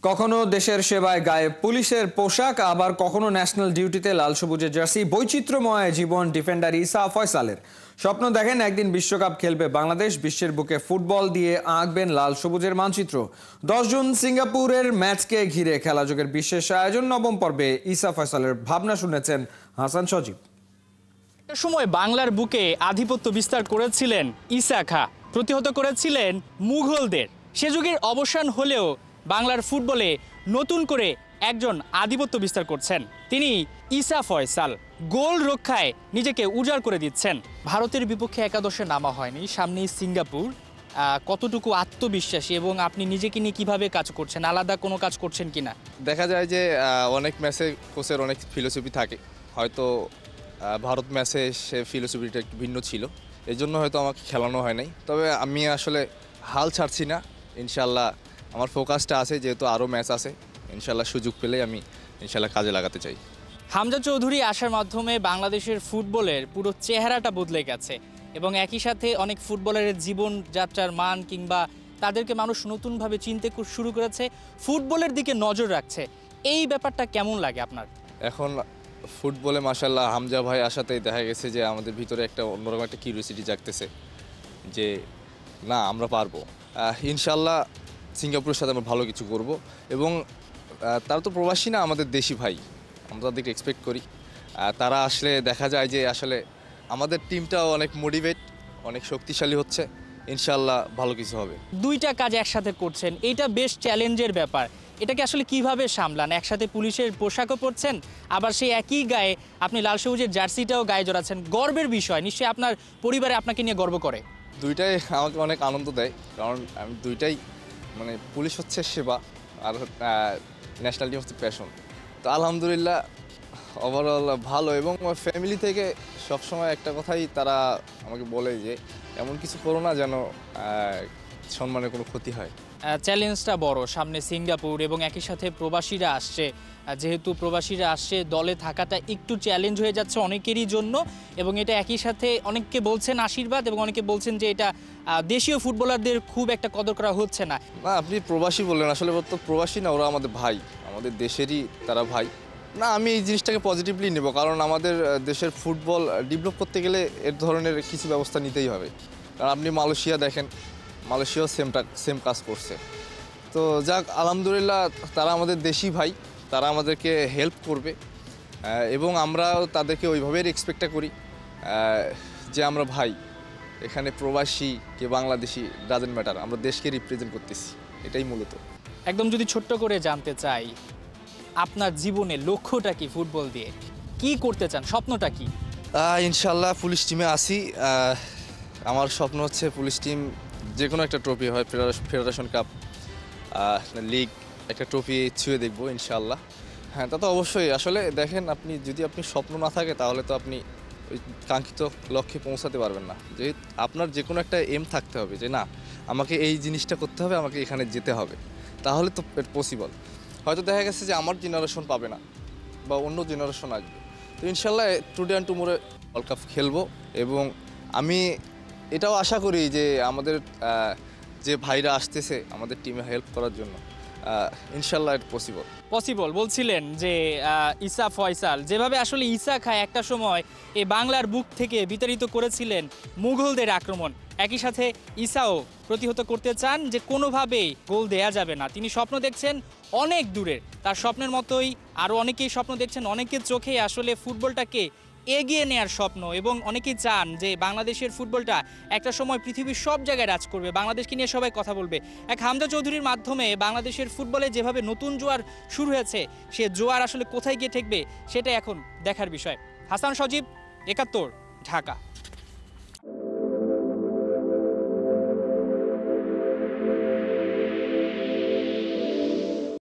কখনো দেশের সেবায় গায়ে পুলিশের পোশাক, আবার কখনো ন্যাশনাল ডিউটিতে লাল সবুজের জার্সি। বৈচিত্র্যময় জীবন ডিফেন্ডার ইসা ফয়সালের। স্বপ্ন দেখেন একদিন বিশ্বকাপ খেলবে বাংলাদেশ, বিশ্বের বুকে ফুটবল দিয়ে আঁকবেন লাল সবুজের মানচিত্র। 10 জুন সিঙ্গাপুরের ম্যাচকে ঘিরে খেলাযোগের বিশেষ আয়োজন। নবম পর্বে ইসা ফয়সালের ভাবনা শুনেছেন হাসান সজীব। সময় বাংলার বুকে আধিপত্য বিস্তার করেছিলেন ইসা খা, প্রতিহত করেছিলেন মুঘলদের। সে যুগের অবসান হলেও বাংলার ফুটবলে নতুন করে একজন আধিপত্য বিস্তার করছেন, তিনি ইসা ফয়সাল। গোল রক্ষায় নিজেকে উজাড় করে দিচ্ছেন। ভারতের বিপক্ষে একাদশে নামা হয়নি, সামনেই সিঙ্গাপুর। কতটুকু আত্মবিশ্বাসী এবং আপনি নিজেকে নিয়ে কিভাবে কাজ করছেন, আলাদা কোনো কাজ করছেন কিনা? দেখা যায় যে অনেক ম্যাচে কোচের অনেক ফিলোসফি থাকে, হয়তো ভারত ম্যাচে সে ফিলোসফিটা একটু ভিন্ন ছিল, এই জন্য হয়তো আমাকে খেলানো হয় নাই। তবে আমি আসলে হাল ছাড়ছি না, ইনশাল্লাহ আমার ফোকাসটা আছে, যেহেতু আরও ম্যাচ আছে, ইনশাল্লাহ সুযোগ পেলেই আমি ইনশাল্লাহ কাজে লাগাতে চাই। হামজা চৌধুরী আসার মাধ্যমে বাংলাদেশের ফুটবলের পুরো চেহারাটা বদলে গেছে এবং একই সাথে অনেক ফুটবলারের জীবনযাত্রার মান কিংবা তাদেরকে মানুষ নতুনভাবে চিনতে শুরু করেছে, ফুটবলের দিকে নজর রাখছে। এই ব্যাপারটা কেমন লাগে আপনার? এখন ফুটবলে মাশাল্লাহ হামজা ভাই আসাতেই দেখা গেছে যে আমাদের ভিতরে একটা অন্যরকম একটা কিউরিওসিটি জাগতেছে যে না আমরা পারবো। ইনশাল্লাহ সিঙ্গাপুরের সাথে আমরা ভালো কিছু করব এবং তারা তো প্রবাসী না, আমাদের দেশি ভাই, আমরা তাদেরকে এক্সপেক্ট করি। তারা আসলে দেখা যায় যে আসলে আমাদের টিমটাও অনেক মোটিভেট, অনেক শক্তিশালী হচ্ছে, ইনশাল্লাহ ভালো কিছু হবে। দুইটা কাজ একসাথে করছেন, এটা বেশ চ্যালেঞ্জের ব্যাপার। এটাকে আসলে কিভাবে সামলান? একসাথে পুলিশের পোশাকও পরছেন, আবার সেই একই গায়ে আপনি লাল সবুজের জার্সিটাও গায়ে জড়াচ্ছেন। গর্বের বিষয়, নিশ্চয়ই আপনার পরিবারে আপনাকে নিয়ে গর্ব করে। দুইটাই আমাকে অনেক আনন্দ দেয়, কারণ আমি দুইটাই মানে পুলিশ হচ্ছে সেবা আর ন্যাশনাল টিম হচ্ছে প্যাশন। তো আলহামদুলিল্লাহ ওভারঅল ভালো। এবং ফ্যামিলি থেকে সবসময় একটা কথাই তারা আমাকে বলে যে এমন কিছু করো না যেন সম্মানের কোনো ক্ষতি হয়। চ্যালেঞ্জটা বড়, সামনে সিঙ্গাপুর এবং একই সাথে প্রবাসীরা আসছে। যেহেতু প্রবাসীরা আসছে, দলে থাকাটা একটু চ্যালেঞ্জ হয়ে যাচ্ছে অনেকেরই জন্য, এবং এটা একই সাথে অনেককে বলছেন আশীর্বাদ এবং অনেকে বলছেন যে এটা দেশীয় ফুটবলারদের খুব একটা কদর করা হচ্ছে না। না, আপনি প্রবাসী বললেন, আসলে তো প্রবাসী না, ওরা আমাদের ভাই, আমাদের দেশেরই তারা ভাই। না, আমি এই জিনিসটাকে পজিটিভলি নেব, কারণ আমাদের দেশের ফুটবল ডেভেলপ করতে গেলে এর ধরনের কিছু ব্যবস্থা নিতেই হবে। কারণ আপনি মালয়েশিয়া দেখেন, মালয়েশিয়াও সেম কাজ করছে। তো যাক, আলহামদুলিল্লাহ তারা আমাদের দেশি ভাই, তারা আমাদেরকে হেল্প করবে এবং আমরাও তাদেরকে ওইভাবেই এক্সপেক্টটা করি যে আমরা ভাই, এখানে প্রবাসী কে বাংলাদেশি ডাজেন্ট ম্যাটার, আমরা দেশকে রিপ্রেজেন্ট করতেছি, এটাই মূলত। একদম যদি ছোট্ট করে জানতে চাই, আপনার জীবনে লক্ষ্যটা কি? ফুটবল দিয়ে কি করতে চান, স্বপ্নটা কি? ইনশাল্লাহ পুলিশ টিমে আসি। আমার স্বপ্ন হচ্ছে পুলিশ টিম যে কোনো একটা ট্রফি, হয় ফেডারেশন কাপ, লিগ, একটা ট্রফি ছুঁয়ে দেখবো ইনশাল্লাহ। হ্যাঁ, তা তো অবশ্যই। আসলে দেখেন, যদি আপনি স্বপ্ন না থাকে তাহলে তো আপনি ওই কাঙ্ক্ষিত লক্ষ্যে পৌঁছাতে পারবেন না। যেহেতু আপনার যে কোনো একটা এম থাকতে হবে যে না, আমাকে এই জিনিসটা করতে হবে, আমাকে এখানে যেতে হবে, তাহলে তো পসিবল। হয়তো দেখা গেছে যে আমার জেনারেশন পাবে না বা অন্য জেনারেশন আসবে, তো ইনশাল্লাহ টুডে অ্যান্ড টুমোরে ওয়ার্ল্ড কাপ খেলবো। এবং আমি এটাও আশা করি যে আমাদের যে ভাইরা আসতেছে আমাদের টিমে হেল্প করার জন্য, ইনশাল্লাহ এটা পসিবল বলছিলেন যে ইসা ফয়সাল যেভাবে আসলে ইসা খায় একটা সময় এই বাংলার বুক থেকে বিতাড়িত করেছিলেন মুঘলদের আক্রমণ, একই সাথে ইসাও প্রতিহত করতে চান যে কোনোভাবেই গোল দেয়া যাবে না। তিনি স্বপ্ন দেখছেন অনেক দূরের, তার স্বপ্নের মতোই আরও অনেকেই স্বপ্ন দেখছেন, অনেকের চোখে আসলে ফুটবলটাকে এগিয়ে নেওয়ার স্বপ্ন, এবং অনেকেই চান যে বাংলাদেশের ফুটবলটা একটা সময় পৃথিবীর সব জায়গায় রাজ করবে, বাংলাদেশকে নিয়ে সবাই কথা বলবে। এক হামজা চৌধুরীর মাধ্যমে বাংলাদেশের ফুটবলে যেভাবে নতুন জোয়ার শুরু হয়েছে, সে জোয়ার আসলে কোথায় গিয়ে ঠেকবে সেটা এখন দেখার বিষয়। হাসান সজীব, ৭১, ঢাকা।